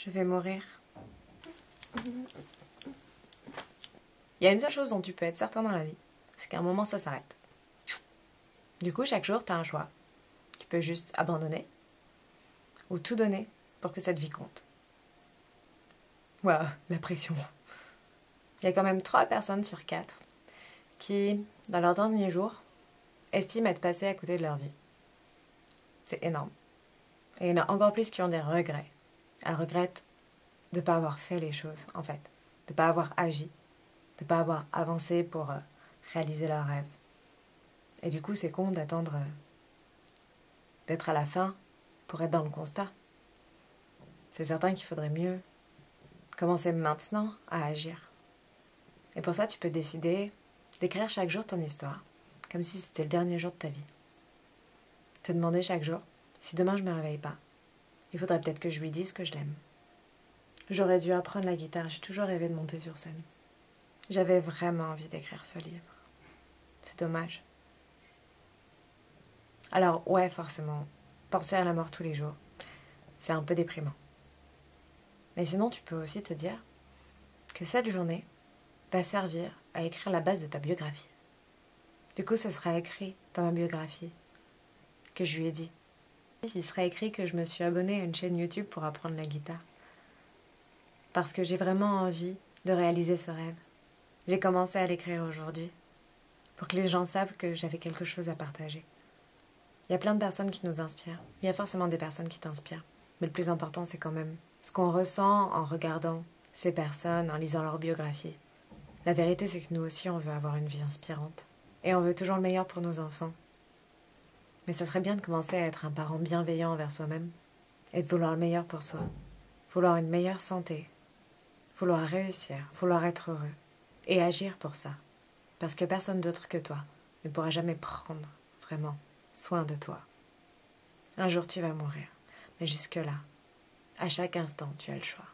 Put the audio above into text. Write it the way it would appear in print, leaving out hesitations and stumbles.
je vais mourir. Il y a une seule chose dont tu peux être certain dans la vie, c'est qu'à un moment ça s'arrête. Du coup, chaque jour, tu as un choix. Tu peux juste abandonner ou tout donner pour que cette vie compte. Waouh, la pression. Il y a quand même 3 personnes sur 4 qui, dans leurs derniers jours, estiment être passées à côté de leur vie. C'est énorme. Et il y en a encore plus qui ont des regrets. Elles regrettent de ne pas avoir fait les choses, en fait. De ne pas avoir agi. De ne pas avoir avancé pour réaliser leurs rêves. Et du coup, c'est con d'attendre d'être à la fin pour être dans le constat. C'est certain qu'il faudrait mieux commencer maintenant à agir. Et pour ça, tu peux décider d'écrire chaque jour ton histoire, comme si c'était le dernier jour de ta vie. Te demander chaque jour, si demain je me réveille pas, il faudrait peut-être que je lui dise que je l'aime. J'aurais dû apprendre la guitare, j'ai toujours rêvé de monter sur scène. J'avais vraiment envie d'écrire ce livre. C'est dommage. Alors ouais, forcément, penser à la mort tous les jours, c'est un peu déprimant. Mais sinon, tu peux aussi te dire que cette journée va servir à écrire la base de ta biographie. Du coup, ce sera écrit dans ma biographie que je lui ai dit. Il sera écrit que je me suis abonnée à une chaîne YouTube pour apprendre la guitare. Parce que j'ai vraiment envie de réaliser ce rêve. J'ai commencé à l'écrire aujourd'hui pour que les gens savent que j'avais quelque chose à partager. Il y a plein de personnes qui nous inspirent. Il y a forcément des personnes qui t'inspirent. Mais le plus important, c'est quand même ce qu'on ressent en regardant ces personnes, en lisant leur biographie. La vérité, c'est que nous aussi, on veut avoir une vie inspirante. Et on veut toujours le meilleur pour nos enfants. Mais ça serait bien de commencer à être un parent bienveillant envers soi-même et de vouloir le meilleur pour soi. Vouloir une meilleure santé. Vouloir réussir, vouloir être heureux. Et agir pour ça. Parce que personne d'autre que toi ne pourra jamais prendre, vraiment, soin de toi. Un jour tu vas mourir. Mais jusque-là, à chaque instant, tu as le choix.